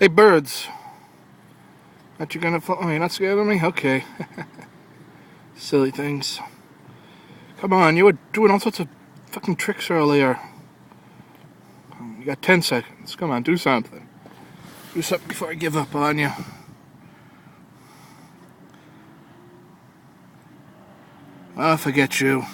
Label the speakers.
Speaker 1: Hey, birds. Aren't you gonna fall? Oh, you're not scared of me? Okay. Silly things. Come on, you were doing all sorts of fucking tricks earlier. You got 10 seconds. Come on, do something. Do something before I give up on you. I'll forget you.